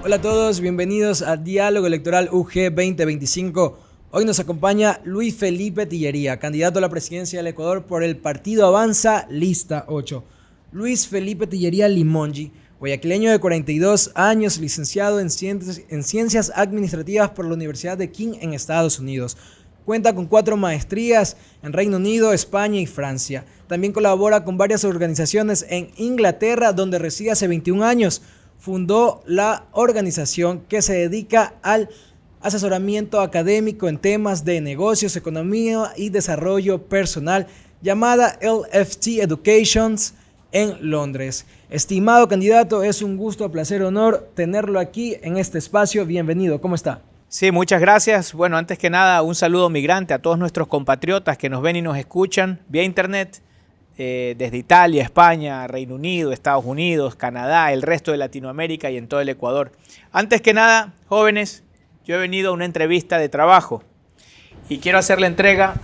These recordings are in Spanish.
Hola a todos, bienvenidos a Diálogo Electoral UG 2025. Hoy nos acompaña Luis Felipe Tillería, candidato a la presidencia del Ecuador por el Partido Avanza, lista 8. Luis Felipe Tillería Limongi, guayaquileño de 42 años, licenciado en Ciencias Administrativas por la Universidad de King en Estados Unidos. Cuenta con 4 maestrías en Reino Unido, España y Francia. También colabora con varias organizaciones en Inglaterra, donde reside hace 21 años. Fundó la organización que se dedica al asesoramiento académico en temas de negocios, economía y desarrollo personal, llamada LFT Educations en Londres. Estimado candidato, es un gusto, placer, honor tenerlo aquí en este espacio. Bienvenido, ¿cómo está? Sí, muchas gracias. Bueno, antes que nada, un saludo migrante a todos nuestros compatriotas que nos ven y nos escuchan vía internet, desde Italia, España, Reino Unido, Estados Unidos, Canadá, el resto de Latinoamérica y en todo el Ecuador. Antes que nada, jóvenes, yo he venido a una entrevista de trabajo y quiero hacer la entrega,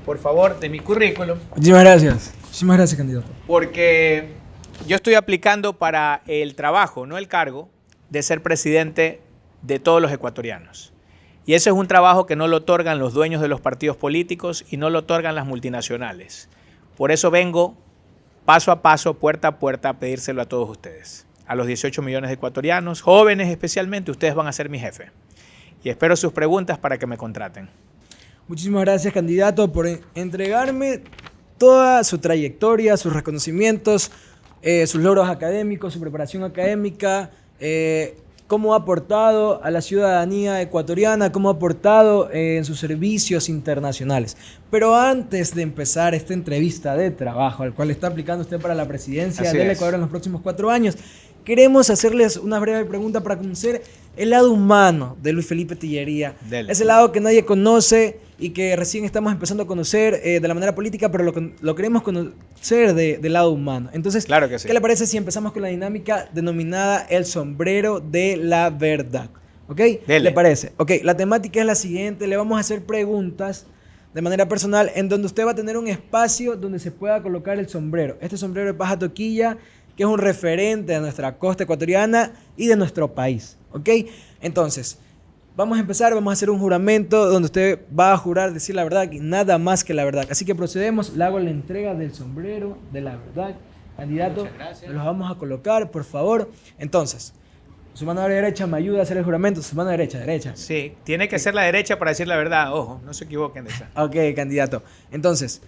por favor, de mi currículum. Muchísimas gracias, candidato. Porque yo estoy aplicando para el trabajo, no el cargo, de ser presidente de todos los ecuatorianos. Y ese es un trabajo que no lo otorgan los dueños de los partidos políticos y no lo otorgan las multinacionales. Por eso vengo paso a paso, puerta a puerta, a pedírselo a todos ustedes. A los 18 millones de ecuatorianos, jóvenes especialmente, ustedes van a ser mi jefe. Y espero sus preguntas para que me contraten. Muchísimas gracias, candidato, por entregarme toda su trayectoria, sus reconocimientos, sus logros académicos, su preparación académica, cómo ha aportado a la ciudadanía ecuatoriana, cómo ha aportado en sus servicios internacionales. Pero antes de empezar esta entrevista de trabajo, al cual está aplicando usted para la presidencia del Ecuador en los próximos 4 años, queremos hacerles una breve pregunta para conocer el lado humano de Luis Felipe Tillería. Ese lado que nadie conoce y que recién estamos empezando a conocer de la manera política, pero lo queremos conocer del lado humano. Entonces, claro que sí. ¿Qué le parece si empezamos con la dinámica denominada el sombrero de la verdad? ¿Ok? Dele. ¿Le parece? Ok, la temática es la siguiente. Le vamos a hacer preguntas de manera personal en donde usted va a tener un espacio donde se pueda colocar el sombrero. Este sombrero de paja toquilla, que es un referente de nuestra costa ecuatoriana y de nuestro país. ¿Ok? Entonces, vamos a empezar, vamos a hacer un juramento donde usted va a jurar decir la verdad y nada más que la verdad. Así que procedemos, le hago la entrega del sombrero de la verdad. Candidato, los vamos a colocar, por favor. Entonces, su mano derecha me ayuda a hacer el juramento, su mano derecha. Sí, tiene que ser la derecha para decir la verdad, ojo, no se equivoquen de esa. Ok, candidato. Entonces,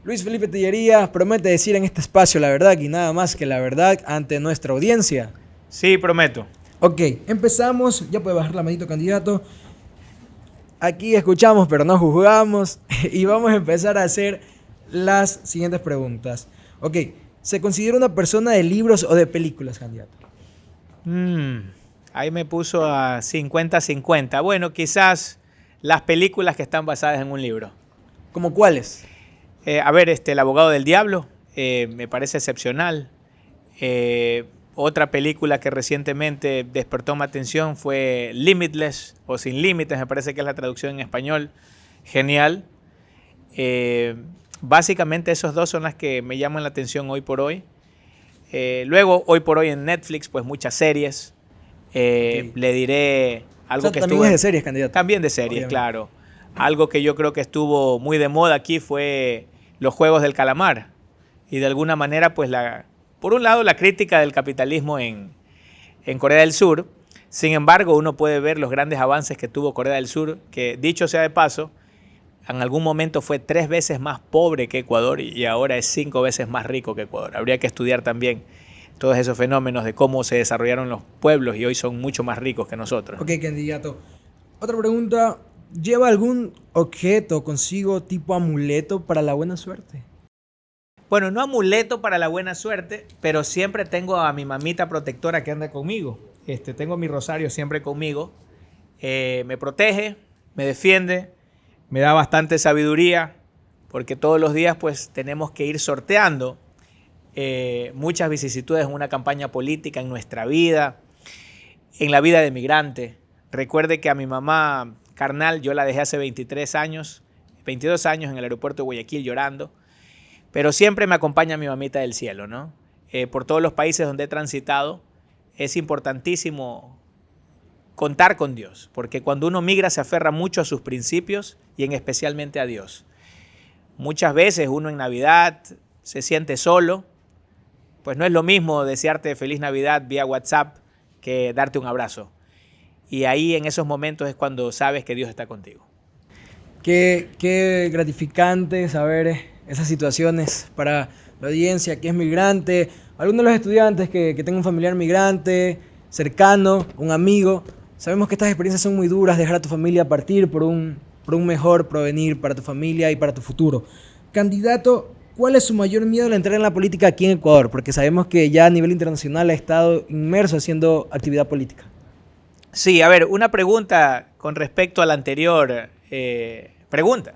Luis Felipe Tillería promete decir en este espacio la verdad y nada más que la verdad ante nuestra audiencia. Sí, prometo. Ok, empezamos. Ya puede bajar la manito, candidato. Aquí escuchamos, pero no juzgamos. Y vamos a empezar a hacer las siguientes preguntas. Ok, ¿se considera una persona de libros o de películas, candidato? Ahí me puso a 50-50. Bueno, quizás las películas que están basadas en un libro. ¿Cómo cuáles? El abogado del diablo, me parece excepcional. Otra película que recientemente despertó mi atención fue Limitless o Sin Límites, me parece que es la traducción en español. Genial. Básicamente esos dos son las que me llaman la atención hoy por hoy. Luego, hoy por hoy en Netflix, pues muchas series. Okay. Le diré algo que también estuvo... es de series, candidato. También de series, Obviamente. claro. Algo que yo creo que estuvo muy de moda aquí fue los Juegos del Calamar. Y de alguna manera, pues por un lado, la crítica del capitalismo en Corea del Sur. Sin embargo, uno puede ver los grandes avances que tuvo Corea del Sur, que dicho sea de paso, en algún momento fue 3 veces más pobre que Ecuador y ahora es 5 veces más rico que Ecuador. Habría que estudiar también todos esos fenómenos de cómo se desarrollaron los pueblos y hoy son mucho más ricos que nosotros. Ok, candidato. Otra pregunta. ¿Lleva algún objeto consigo tipo amuleto para la buena suerte? Bueno, no amuleto para la buena suerte, pero siempre tengo a mi mamita protectora que anda conmigo. Tengo mi rosario siempre conmigo. Me protege, me defiende, me da bastante sabiduría, porque todos los días pues tenemos que ir sorteando muchas vicisitudes en una campaña política, en nuestra vida, en la vida de migrante. Recuerde que a mi mamá carnal yo la dejé hace 22 años en el aeropuerto de Guayaquil llorando. Pero siempre me acompaña mi mamita del cielo, ¿no? Por todos los países donde he transitado, es importantísimo contar con Dios, porque cuando uno migra se aferra mucho a sus principios y en especialmente a Dios. Muchas veces uno en Navidad se siente solo, pues no es lo mismo desearte feliz Navidad vía WhatsApp que darte un abrazo. Y ahí en esos momentos es cuando sabes que Dios está contigo. Qué gratificante saber esas situaciones para la audiencia que es migrante, algunos de los estudiantes que tengan un familiar migrante, cercano, un amigo. Sabemos que estas experiencias son muy duras, dejar a tu familia partir por un mejor provenir para tu familia y para tu futuro. Candidato, ¿cuál es su mayor miedo al entrar en la política aquí en Ecuador? Porque sabemos que ya a nivel internacional ha estado inmerso haciendo actividad política. Sí, a ver, una pregunta con respecto a la anterior pregunta.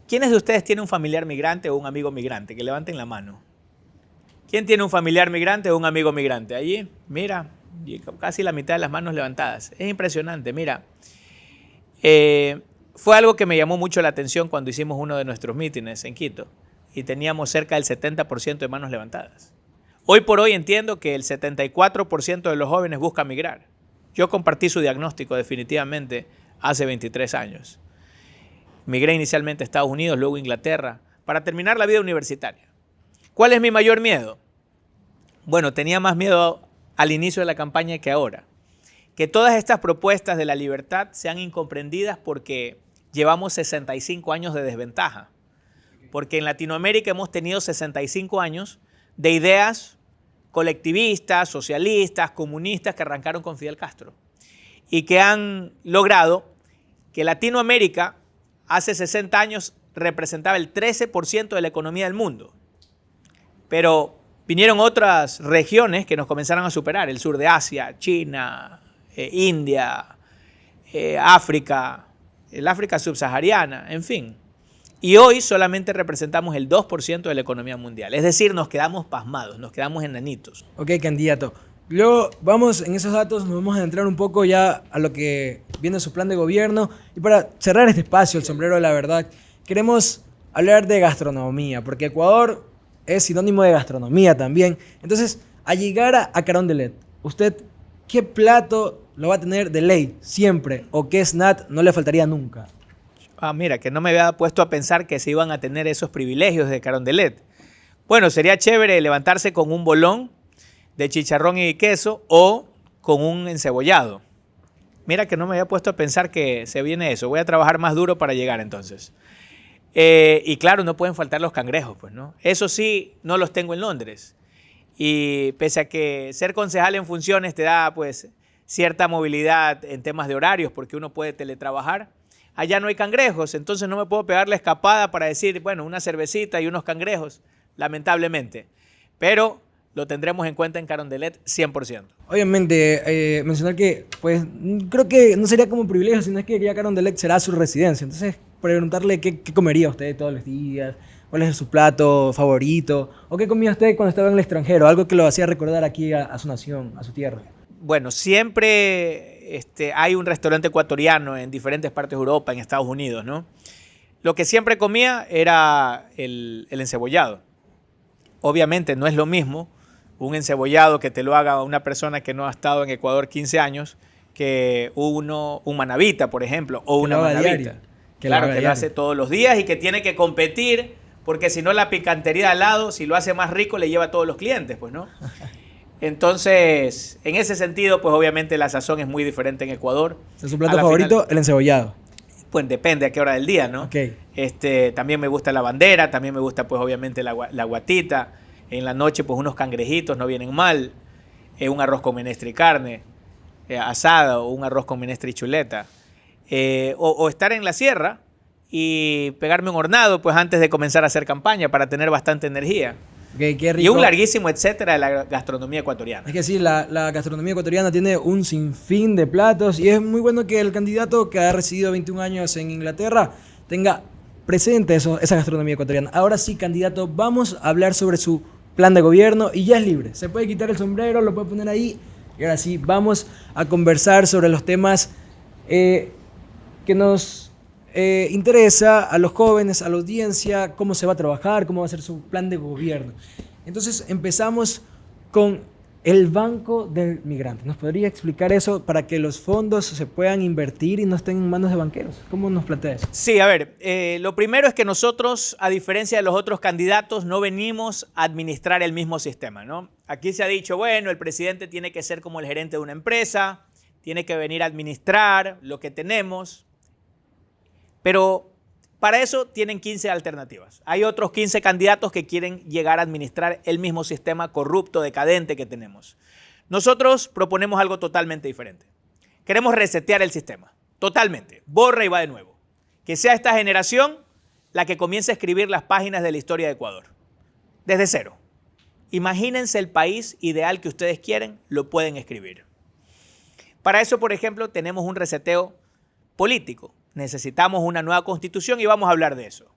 ¿Quiénes de ustedes tienen un familiar migrante o un amigo migrante? Que levanten la mano. ¿Quién tiene un familiar migrante o un amigo migrante? Allí, mira, casi la mitad de las manos levantadas. Es impresionante, mira. Fue algo que me llamó mucho la atención cuando hicimos uno de nuestros mítines en Quito y teníamos cerca del 70% de manos levantadas. Hoy por hoy entiendo que el 74% de los jóvenes busca migrar. Yo compartí su diagnóstico definitivamente hace 23 años. Migré inicialmente a Estados Unidos, luego a Inglaterra, para terminar la vida universitaria. ¿Cuál es mi mayor miedo? Bueno, tenía más miedo al inicio de la campaña que ahora. Que todas estas propuestas de la libertad sean incomprendidas porque llevamos 65 años de desventaja. Porque en Latinoamérica hemos tenido 65 años de ideas colectivistas, socialistas, comunistas que arrancaron con Fidel Castro y que han logrado que Latinoamérica hace 60 años representaba el 13% de la economía del mundo. Pero vinieron otras regiones que nos comenzaron a superar, el sur de Asia, China, India, África, el África subsahariana, en fin. Y hoy solamente representamos el 2% de la economía mundial. Es decir, nos quedamos pasmados, nos quedamos enanitos. Ok, candidato. Luego vamos, en esos datos nos vamos a entrar un poco ya a lo que viene su plan de gobierno. Y para cerrar este espacio, el sombrero de la verdad, queremos hablar de gastronomía, porque Ecuador es sinónimo de gastronomía también. Entonces, al llegar a Carondelet, ¿usted qué plato lo va a tener de ley siempre? ¿O qué snack no le faltaría nunca? Mira, que no me había puesto a pensar que se iban a tener esos privilegios de Carondelet. Bueno, sería chévere levantarse con un bolón de chicharrón y queso o con un encebollado. Mira que no me había puesto a pensar que se viene eso. Voy a trabajar más duro para llegar entonces. Y claro, no pueden faltar los cangrejos, pues, ¿no? Eso sí, no los tengo en Londres. Y pese a que ser concejal en funciones te da, pues, cierta movilidad en temas de horarios, porque uno puede teletrabajar, allá no hay cangrejos, entonces no me puedo pegar la escapada para decir, bueno, una cervecita y unos cangrejos, lamentablemente. Pero lo tendremos en cuenta en Carondelet 100%. Obviamente, mencionar que, pues, creo que no sería como un privilegio, sino es que ya Carondelet será su residencia. Entonces, preguntarle qué comería usted todos los días, cuál es su plato favorito, o qué comía usted cuando estaba en el extranjero, algo que lo hacía recordar aquí a su nación, a su tierra. Bueno, siempre hay un restaurante ecuatoriano en diferentes partes de Europa, en Estados Unidos, ¿no? Lo que siempre comía era el encebollado. Obviamente no es lo mismo un encebollado que te lo haga una persona que no ha estado en Ecuador 15 años que un manavita, por ejemplo, o una manavita. Claro, que lo hace todos los días y que tiene que competir porque si no la picantería de al lado, si lo hace más rico, le lleva a todos los clientes, pues, ¿no? Entonces, en ese sentido, pues obviamente la sazón es muy diferente en Ecuador. ¿Es su plato favorito? El encebollado. Pues depende a qué hora del día, ¿no? Okay. También me gusta la bandera, también me gusta, pues obviamente la guatita. En la noche, pues unos cangrejitos no vienen mal. Un arroz con menestra y carne asada o un arroz con menestra y chuleta. O estar en la sierra y pegarme un hornado, pues antes de comenzar a hacer campaña para tener bastante energía. Okay, qué rico. Y un larguísimo etcétera de la gastronomía ecuatoriana. Es que sí, la gastronomía ecuatoriana tiene un sinfín de platos y es muy bueno que el candidato que ha residido 21 años en Inglaterra tenga presente esa gastronomía ecuatoriana. Ahora sí, candidato, vamos a hablar sobre su plan de gobierno y ya es libre. Se puede quitar el sombrero, lo puede poner ahí y ahora sí, vamos a conversar sobre los temas que nos interesa a los jóvenes, a la audiencia, cómo se va a trabajar, cómo va a ser su plan de gobierno. Entonces empezamos con El Banco del Migrante. ¿Nos podría explicar eso para que los fondos se puedan invertir y no estén en manos de banqueros? ¿Cómo nos plantea eso? Sí, a ver, lo primero es que nosotros, a diferencia de los otros candidatos, no venimos a administrar el mismo sistema, ¿no? Aquí se ha dicho, bueno, el presidente tiene que ser como el gerente de una empresa, tiene que venir a administrar lo que tenemos, pero para eso tienen 15 alternativas. Hay otros 15 candidatos que quieren llegar a administrar el mismo sistema corrupto, decadente que tenemos. Nosotros proponemos algo totalmente diferente. Queremos resetear el sistema, totalmente. Borra y va de nuevo. Que sea esta generación la que comience a escribir las páginas de la historia de Ecuador. Desde cero. Imagínense el país ideal que ustedes quieren, lo pueden escribir. Para eso, por ejemplo, tenemos un reseteo político. Necesitamos una nueva constitución y vamos a hablar de eso.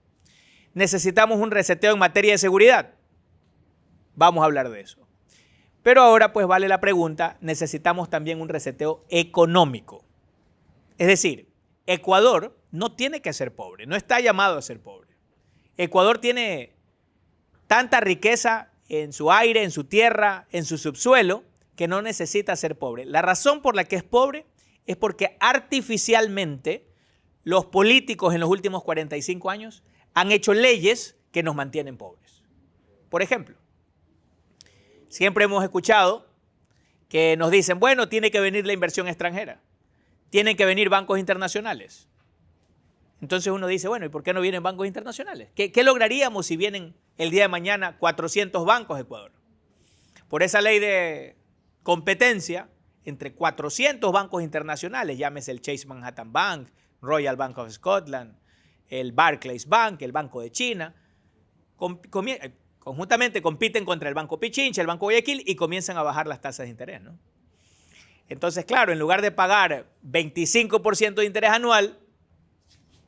Necesitamos un reseteo en materia de seguridad. Vamos a hablar de eso. Pero ahora pues vale la pregunta, necesitamos también un reseteo económico. Es decir, Ecuador no tiene que ser pobre, no está llamado a ser pobre. Ecuador tiene tanta riqueza en su aire, en su tierra, en su subsuelo, que no necesita ser pobre. La razón por la que es pobre es porque artificialmente los políticos en los últimos 45 años han hecho leyes que nos mantienen pobres. Por ejemplo, siempre hemos escuchado que nos dicen, bueno, tiene que venir la inversión extranjera, tienen que venir bancos internacionales. Entonces uno dice, bueno, ¿y por qué no vienen bancos internacionales? ¿Qué lograríamos si vienen el día de mañana 400 bancos a Ecuador? Por esa ley de competencia, entre 400 bancos internacionales, llámese el Chase Manhattan Bank, Royal Bank of Scotland, el Barclays Bank, el Banco de China, conjuntamente compiten contra el Banco Pichincha, el Banco Guayaquil y comienzan a bajar las tasas de interés, ¿no? Entonces, claro, en lugar de pagar 25% de interés anual,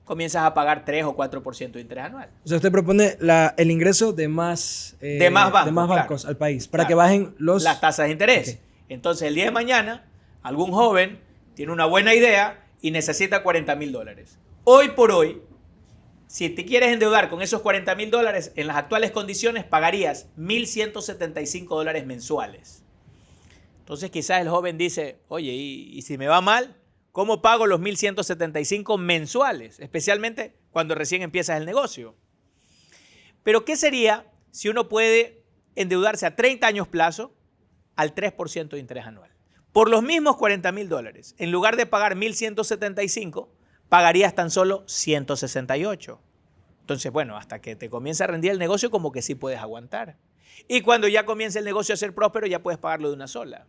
comienzas a pagar 3 o 4% de interés anual. O sea, usted propone el ingreso de más bancos claro, al país para que bajen las tasas de interés. Okay. Entonces, el día de mañana, algún joven tiene una buena idea y necesita $40,000. Hoy por hoy, si te quieres endeudar con esos $40,000, en las actuales condiciones pagarías $1,175 mensuales. Entonces quizás el joven dice, oye, ¿y si me va mal? ¿Cómo pago los 1,175 mensuales? Especialmente cuando recién empiezas el negocio. Pero ¿qué sería si uno puede endeudarse a 30 años plazo al 3% de interés anual? Por los mismos $40,000, en lugar de pagar 1,175, pagarías tan solo 168. Entonces, bueno, hasta que te comience a rendir el negocio, como que sí puedes aguantar. Y cuando ya comience el negocio a ser próspero, ya puedes pagarlo de una sola.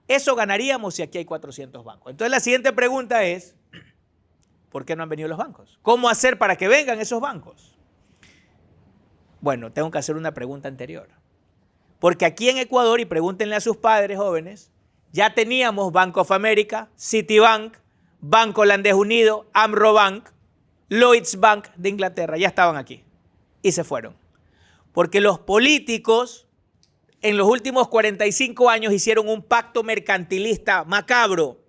Eso ganaríamos si aquí hay 400 bancos. Entonces, la siguiente pregunta es, ¿por qué no han venido los bancos? ¿Cómo hacer para que vengan esos bancos? Bueno, tengo que hacer una pregunta anterior. Porque aquí en Ecuador, y pregúntenle a sus padres jóvenes, ya teníamos Bank of America, Citibank, Banco Holandés Unido, Amrobank, Lloyds Bank de Inglaterra, ya estaban aquí y se fueron. Porque los políticos en los últimos 45 años hicieron un pacto mercantilista macabro,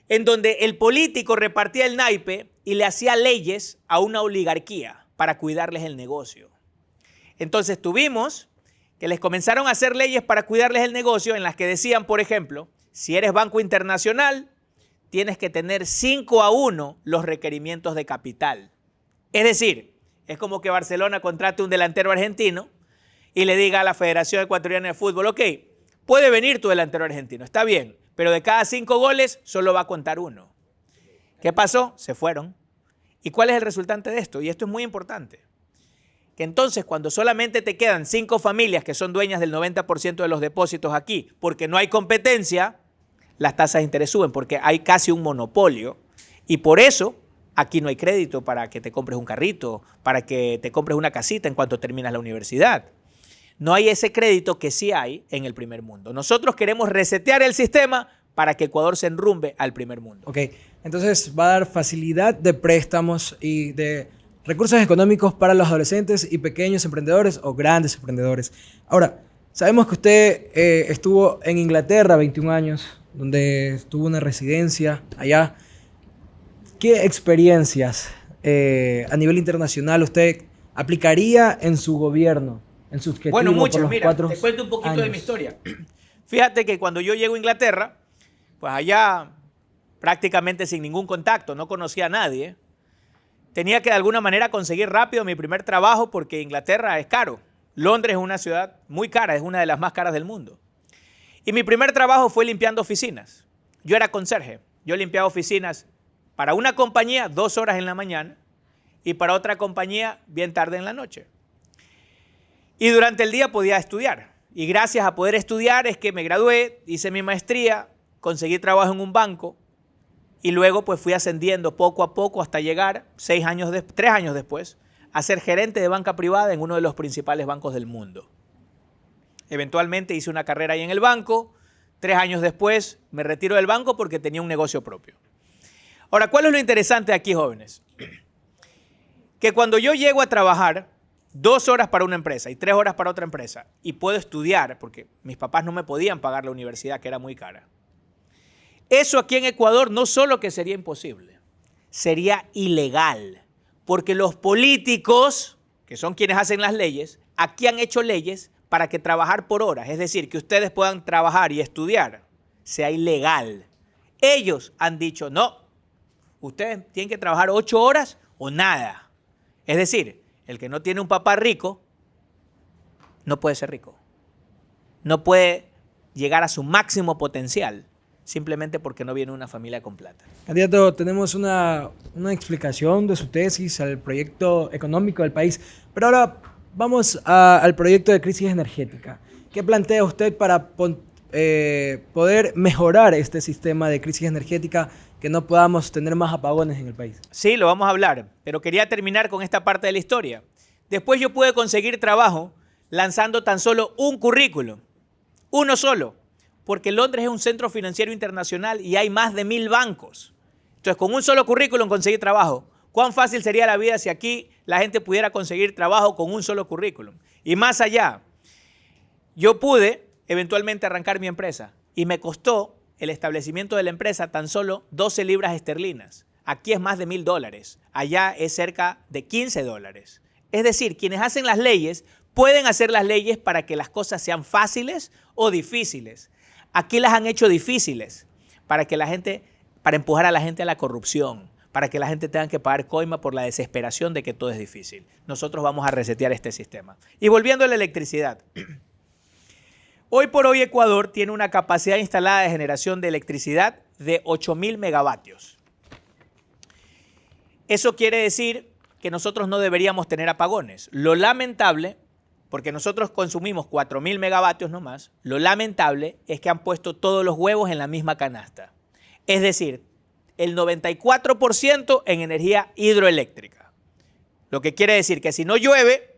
en donde el político repartía el naipe y le hacía leyes a una oligarquía para cuidarles el negocio. Entonces tuvimos que les comenzaron a hacer leyes para cuidarles el negocio en las que decían, por ejemplo, si eres banco internacional, tienes que tener 5-1 los requerimientos de capital. Es decir, es como que Barcelona contrate un delantero argentino y le diga a la Federación Ecuatoriana de Fútbol, ok, puede venir tu delantero argentino, está bien, pero de cada 5 goles solo va a contar 1. ¿Qué pasó? Se fueron. ¿Y cuál es el resultante de esto? Y esto es muy importante. Que entonces cuando solamente te quedan 5 familias que son dueñas del 90% de los depósitos aquí, porque no hay competencia, las tasas de interés suben, porque hay casi un monopolio. Y por eso aquí no hay crédito para que te compres un carrito, para que te compres una casita en cuanto terminas la universidad. No hay ese crédito que sí hay en el primer mundo. Nosotros queremos resetear el sistema para que Ecuador se enrumbe al primer mundo. Ok, entonces va a dar facilidad de préstamos y de recursos económicos para los adolescentes y pequeños emprendedores o grandes emprendedores. Ahora, sabemos que usted estuvo en Inglaterra 21 años, donde tuvo una residencia allá. ¿Qué experiencias a nivel internacional usted aplicaría en su gobierno en su objetivo Bueno, por muchas. los Mira, 4 te cuento un poquito de mi años? historia. Fíjate que cuando yo llego a Inglaterra, pues allá prácticamente sin ningún contacto, no conocía a nadie. Tenía que de alguna manera conseguir rápido mi primer trabajo porque Inglaterra es caro. Londres es una ciudad muy cara, es una de las más caras del mundo. Y mi primer trabajo fue limpiando oficinas. Yo era conserje. Yo limpiaba oficinas para una compañía 2 horas en la mañana y para otra compañía bien tarde en la noche. Y durante el día podía estudiar. Y gracias a poder estudiar es que me gradué, hice mi maestría, conseguí trabajo en un banco y luego pues fui ascendiendo poco a poco hasta llegar 3 años después a ser gerente de banca privada en uno de los principales bancos del mundo. Eventualmente hice una carrera ahí en el banco. 3 años después me retiro del banco porque tenía un negocio propio. Ahora, ¿cuál es lo interesante aquí, jóvenes? Que cuando yo llego a trabajar 2 horas para una empresa y 3 horas para otra empresa y puedo estudiar, porque mis papás no me podían pagar la universidad, que era muy cara. Eso aquí en Ecuador no solo que sería imposible, sería ilegal, porque los políticos, que son quienes hacen las leyes, aquí han hecho leyes para que trabajar por horas, es decir, que ustedes puedan trabajar y estudiar, sea ilegal. Ellos han dicho, no, ustedes tienen que trabajar 8 horas o nada. Es decir, el que no tiene un papá rico, no puede ser rico. No puede llegar a su máximo potencial, simplemente porque no viene de una familia con plata. Candidato, tenemos una explicación de su tesis al proyecto económico del país, pero ahora vamos al proyecto de crisis energética. ¿Qué plantea usted para poder mejorar este sistema de crisis energética, que no podamos tener más apagones en el país? Sí, lo vamos a hablar, pero quería terminar con esta parte de la historia. Después yo pude conseguir trabajo lanzando tan solo un currículum, uno solo, porque Londres es un centro financiero internacional y hay más de 1000 bancos. Entonces, con un solo currículum conseguí trabajo. ¿Cuán fácil sería la vida si aquí la gente pudiera conseguir trabajo con un solo currículum? Y más allá, yo pude eventualmente arrancar mi empresa y me costó el establecimiento de la empresa tan solo 12 libras esterlinas. Aquí es más de $1000, allá es cerca de $15. Es decir, quienes hacen las leyes pueden hacer las leyes para que las cosas sean fáciles o difíciles. Aquí las han hecho difíciles para empujar a la gente a la corrupción, para que la gente tenga que pagar coima por la desesperación de que todo es difícil. Nosotros vamos a resetear este sistema. Y volviendo a la electricidad. Hoy por hoy Ecuador tiene una capacidad instalada de generación de electricidad de 8000 megavatios. Eso quiere decir que nosotros no deberíamos tener apagones. Lo lamentable, porque nosotros consumimos 4000 megavatios nomás, lo lamentable es que han puesto todos los huevos en la misma canasta. Es decir, el 94% en energía hidroeléctrica. Lo que quiere decir que si no llueve,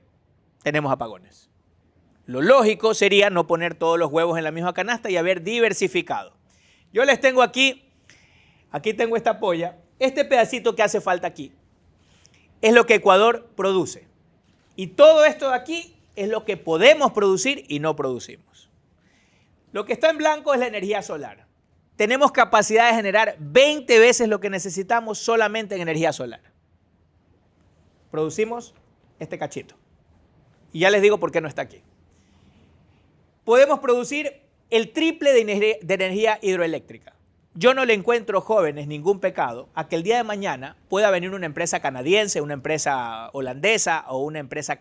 tenemos apagones. Lo lógico sería no poner todos los huevos en la misma canasta y haber diversificado. Yo les tengo aquí tengo esta polla, este pedacito que hace falta aquí, es lo que Ecuador produce. Y todo esto de aquí es lo que podemos producir y no producimos. Lo que está en blanco es la energía solar. Tenemos capacidad de generar 20 veces lo que necesitamos solamente en energía solar. Producimos este cachito. Y ya les digo por qué no está aquí. Podemos producir el triple de energía hidroeléctrica. Yo no le encuentro, jóvenes, ningún pecado a que el día de mañana pueda venir una empresa canadiense, una empresa holandesa o una empresa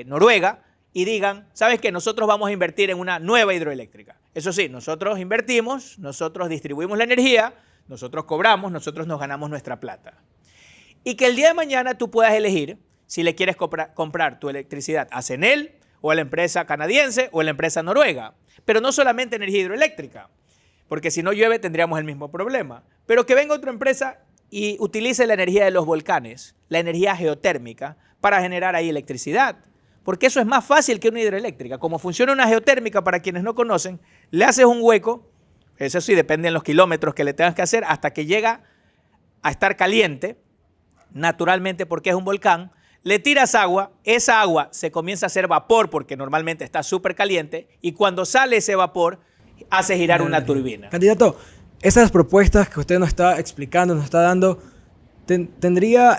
noruega y digan, ¿sabes qué? Nosotros vamos a invertir en una nueva hidroeléctrica. Eso sí, nosotros invertimos, nosotros distribuimos la energía, nosotros cobramos, nosotros nos ganamos nuestra plata. Y que el día de mañana tú puedas elegir si le quieres comprar tu electricidad a CENEL o a la empresa canadiense o a la empresa noruega. Pero no solamente energía hidroeléctrica, porque si no llueve tendríamos el mismo problema. Pero que venga otra empresa y utilice la energía de los volcanes, la energía geotérmica, para generar ahí electricidad. Porque eso es más fácil que una hidroeléctrica. Como funciona una geotérmica, para quienes no conocen, le haces un hueco, eso sí, depende de los kilómetros que le tengas que hacer, hasta que llega a estar caliente, naturalmente porque es un volcán, le tiras agua, esa agua se comienza a hacer vapor porque normalmente está súper caliente y cuando sale ese vapor hace girar una turbina. Candidato, esas propuestas que usted nos está explicando, nos está dando, ¿Tendría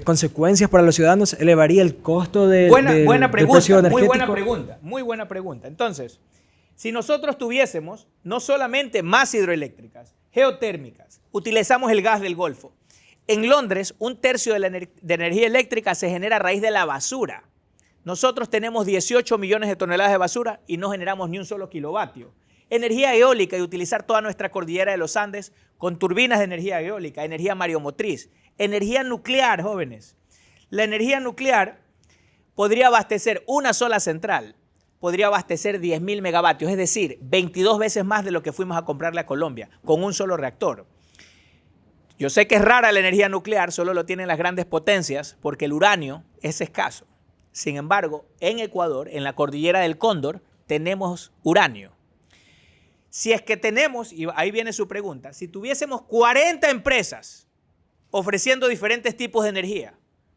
consecuencias para los ciudadanos? ¿Elevaría el costo del precio energético? Muy buena pregunta. Entonces, si nosotros tuviésemos no solamente más hidroeléctricas, geotérmicas, utilizamos el gas del Golfo. En Londres, 1/3 de energía eléctrica se genera a raíz de la basura. Nosotros tenemos 18 millones de toneladas de basura y no generamos ni un solo kilovatio. Energía eólica y utilizar toda nuestra cordillera de los Andes con turbinas de energía eólica, energía mareomotriz, energía nuclear, jóvenes. La energía nuclear podría abastecer una sola central, podría abastecer 10.000 megavatios, es decir, 22 veces más de lo que fuimos a comprarle a Colombia, con un solo reactor. Yo sé que es rara la energía nuclear, solo lo tienen las grandes potencias, porque el uranio es escaso. Sin embargo, en Ecuador, en la cordillera del Cóndor, tenemos uranio. Si es que tenemos, y ahí viene su pregunta, si tuviésemos 40 empresas ofreciendo diferentes tipos de energía,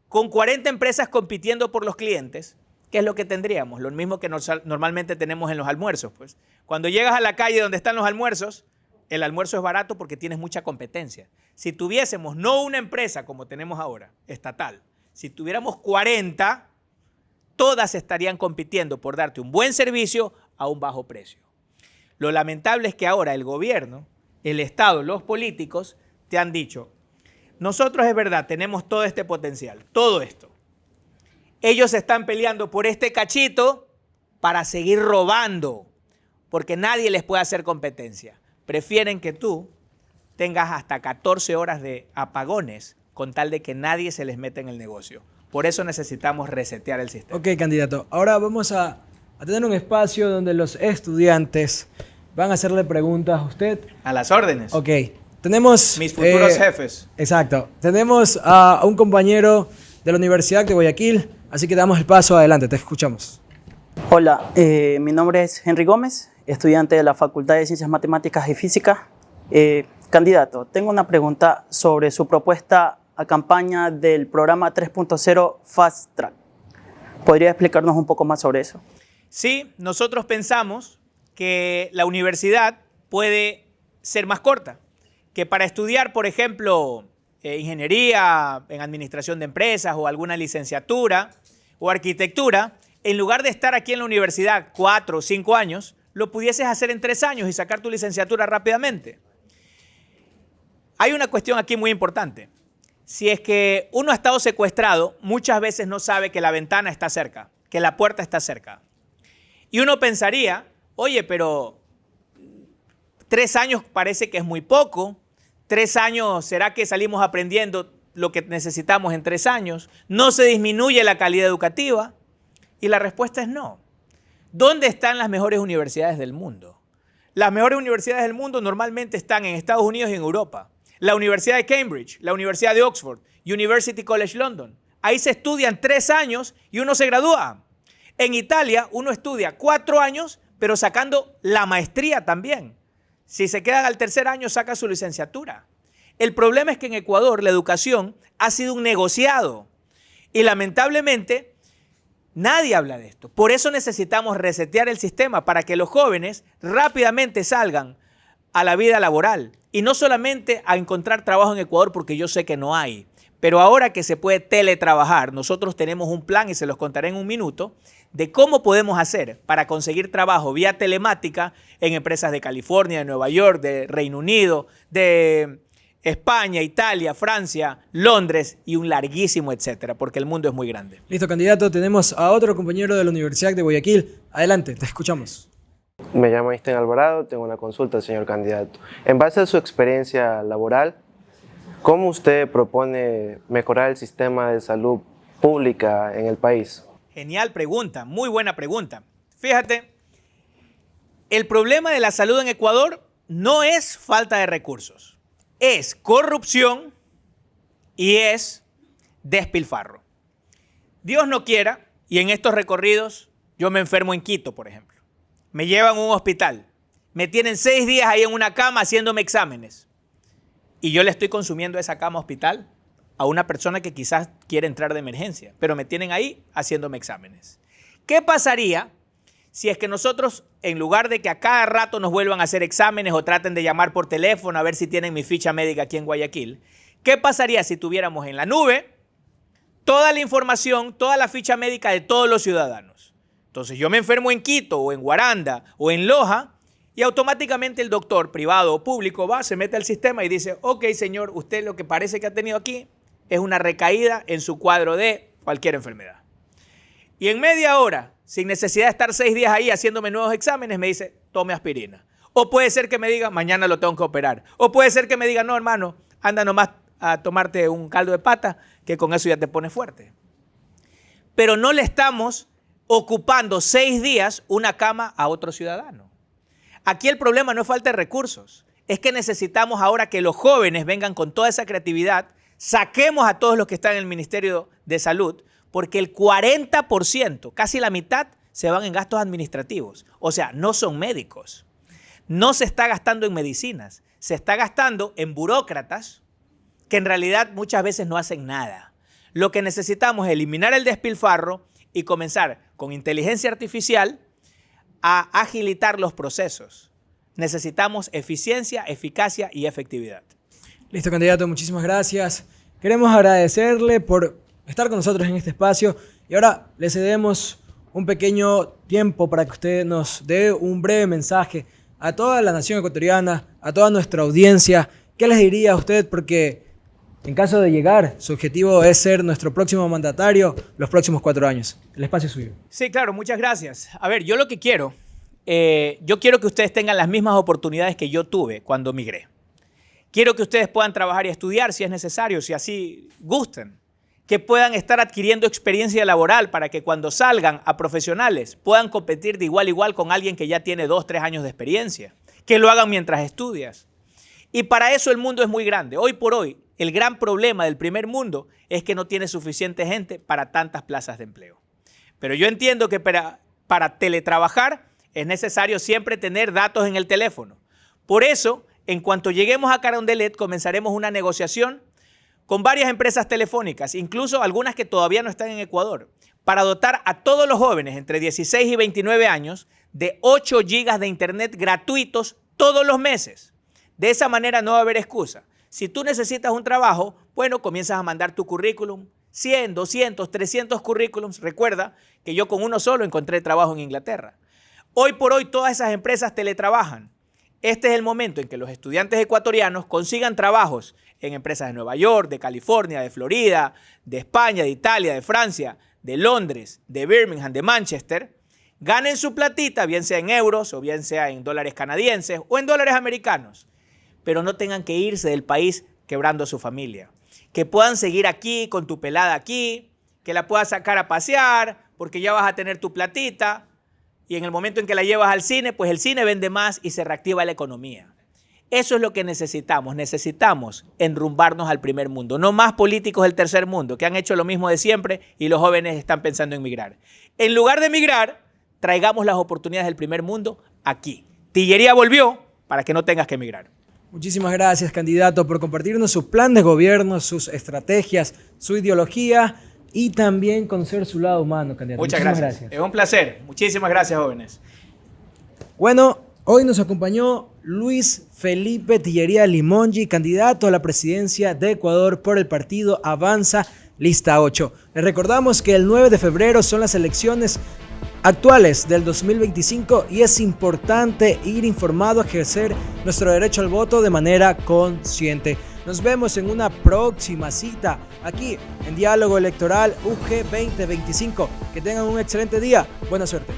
con 40 empresas compitiendo por los clientes, ¿qué es lo que tendríamos? Lo mismo que normalmente tenemos en los almuerzos. Pues. Cuando llegas a la calle donde están los almuerzos, el almuerzo es barato porque tienes mucha competencia. Si tuviésemos no una empresa como tenemos ahora, estatal, si tuviéramos 40, todas estarían compitiendo por darte un buen servicio a un bajo precio. Lo lamentable es que ahora el gobierno, el Estado, los políticos te han dicho, nosotros es verdad, tenemos todo este potencial, todo esto. Ellos están peleando por este cachito para seguir robando, porque nadie les puede hacer competencia. Prefieren que tú tengas hasta 14 horas de apagones con tal de que nadie se les meta en el negocio. Por eso necesitamos resetear el sistema. Ok, candidato. Ahora vamos a tener un espacio donde los estudiantes van a hacerle preguntas a usted. A las órdenes. Ok. Tenemos... Mis futuros jefes. Exacto. Tenemos a un compañero de la Universidad de Guayaquil, así que damos el paso adelante. Te escuchamos. Hola, mi nombre es Henry Gómez, estudiante de la Facultad de Ciencias Matemáticas y Física. Candidato, tengo una pregunta sobre su propuesta a campaña del programa 3.0 Fast Track. ¿Podría explicarnos un poco más sobre eso? Sí, nosotros pensamos que la universidad puede ser más corta, que para estudiar, por ejemplo, ingeniería en administración de empresas o alguna licenciatura o arquitectura, en lugar de estar aquí en la universidad 4 o 5 años, lo pudieses hacer en 3 años y sacar tu licenciatura rápidamente. Hay una cuestión aquí muy importante. Si es que uno ha estado secuestrado, muchas veces no sabe que la ventana está cerca, que la puerta está cerca. Y uno pensaría, oye, pero 3 años parece que es muy poco. 3 años, ¿será que salimos aprendiendo lo que necesitamos en 3 años? ¿No se disminuye la calidad educativa? Y la respuesta es no. ¿Dónde están las mejores universidades del mundo? Las mejores universidades del mundo normalmente están en Estados Unidos y en Europa. La Universidad de Cambridge, la Universidad de Oxford, University College London. Ahí se estudian 3 años y uno se gradúa. En Italia uno estudia 4 años, pero sacando la maestría también. Si se quedan al 3er año, saca su licenciatura. El problema es que en Ecuador la educación ha sido un negociado y lamentablemente nadie habla de esto. Por eso necesitamos resetear el sistema para que los jóvenes rápidamente salgan a la vida laboral y no solamente a encontrar trabajo en Ecuador, porque yo sé que no hay. Pero ahora que se puede teletrabajar, nosotros tenemos un plan y se los contaré en un minuto de cómo podemos hacer para conseguir trabajo vía telemática en empresas de California, de Nueva York, de Reino Unido, de España, Italia, Francia, Londres y un larguísimo etcétera, porque el mundo es muy grande. Listo, candidato. Tenemos a otro compañero de la Universidad de Guayaquil. Adelante, te escuchamos. Me llamo Einstein Alvarado, tengo una consulta, señor candidato. En base a su experiencia laboral, ¿cómo usted propone mejorar el sistema de salud pública en el país? Genial pregunta, muy buena pregunta. Fíjate, el problema de la salud en Ecuador no es falta de recursos, es corrupción y es despilfarro. Dios no quiera, y en estos recorridos yo me enfermo en Quito, por ejemplo. Me llevan a un hospital, me tienen 6 días ahí en una cama haciéndome exámenes y yo le estoy consumiendo esa cama hospital a una persona que quizás quiere entrar de emergencia, pero me tienen ahí haciéndome exámenes. ¿Qué pasaría si es que nosotros, en lugar de que a cada rato nos vuelvan a hacer exámenes o traten de llamar por teléfono a ver si tienen mi ficha médica aquí en Guayaquil, ¿Qué pasaría si tuviéramos en la nube toda la información, toda la ficha médica de todos los ciudadanos? Entonces yo me enfermo en Quito o en Guaranda o en Loja y automáticamente el doctor privado o público va, se mete al sistema y dice, ok señor, usted lo que parece que ha tenido aquí es una recaída en su cuadro de cualquier enfermedad. Y en media hora, sin necesidad de estar 6 días ahí haciéndome nuevos exámenes, me dice, tome aspirina. O puede ser que me diga, mañana lo tengo que operar. O puede ser que me diga, no hermano, anda nomás a tomarte un caldo de pata, que con eso ya te pones fuerte. Pero no le estamos ocupando 6 días una cama a otro ciudadano. Aquí el problema no es falta de recursos, es que necesitamos ahora que los jóvenes vengan con toda esa creatividad, saquemos a todos los que están en el Ministerio de Salud, porque el 40%, casi la mitad, se van en gastos administrativos. O sea, no son médicos. No se está gastando en medicinas, se está gastando en burócratas que en realidad muchas veces no hacen nada. Lo que necesitamos es eliminar el despilfarro y comenzar con inteligencia artificial a agilitar los procesos. Necesitamos eficiencia, eficacia y efectividad. Listo, candidato, muchísimas gracias. Queremos agradecerle por estar con nosotros en este espacio y ahora le cedemos un pequeño tiempo para que usted nos dé un breve mensaje a toda la nación ecuatoriana, a toda nuestra audiencia. ¿Qué les diría a usted? Porque en caso de llegar, su objetivo es ser nuestro próximo mandatario los próximos 4 años. El espacio es suyo. Sí, claro, muchas gracias. A ver, yo lo que quiero, yo quiero que ustedes tengan las mismas oportunidades que yo tuve cuando migré. Quiero que ustedes puedan trabajar y estudiar si es necesario, si así gustan. Que puedan estar adquiriendo experiencia laboral para que cuando salgan a profesionales puedan competir de igual a igual con alguien que ya tiene 2, 3 años de experiencia. Que lo hagan mientras estudias. Y para eso el mundo es muy grande. Hoy por hoy, el gran problema del primer mundo es que no tiene suficiente gente para tantas plazas de empleo. Pero yo entiendo que para teletrabajar es necesario siempre tener datos en el teléfono. Por eso, en cuanto lleguemos a Carondelet, comenzaremos una negociación con varias empresas telefónicas, incluso algunas que todavía no están en Ecuador, para dotar a todos los jóvenes entre 16 y 29 años de 8 gigas de internet gratuitos todos los meses. De esa manera no va a haber excusa. Si tú necesitas un trabajo, bueno, comienzas a mandar tu currículum, 100, 200, 300 currículums. Recuerda que yo con uno solo encontré trabajo en Inglaterra. Hoy por hoy todas esas empresas teletrabajan. Este es el momento en que los estudiantes ecuatorianos consigan trabajos en empresas de Nueva York, de California, de Florida, de España, de Italia, de Francia, de Londres, de Birmingham, de Manchester, ganen su platita, bien sea en euros o bien sea en dólares canadienses o en dólares americanos, pero no tengan que irse del país quebrando a su familia. Que puedan seguir aquí con tu pelada aquí, que la puedas sacar a pasear porque ya vas a tener tu platita y en el momento en que la llevas al cine, pues el cine vende más y se reactiva la economía. Eso es lo que necesitamos. Necesitamos enrumbarnos al primer mundo. No más políticos del tercer mundo que han hecho lo mismo de siempre y los jóvenes están pensando en migrar. En lugar de migrar, traigamos las oportunidades del primer mundo aquí. Tillería volvió para que no tengas que emigrar. Muchísimas gracias, candidato, por compartirnos su plan de gobierno, sus estrategias, su ideología y también conocer su lado humano, candidato. Muchas gracias. Es un placer. Muchísimas gracias, jóvenes. Bueno, hoy nos acompañó Luis Felipe Tillería Limongi, candidato a la presidencia de Ecuador por el partido Avanza Lista 8. Les recordamos que el 9 de febrero son las elecciones actuales del 2025 y es importante ir informado a ejercer nuestro derecho al voto de manera consciente. Nos vemos en una próxima cita aquí en Diálogo Electoral UG 2025. Que tengan un excelente día. Buena suerte.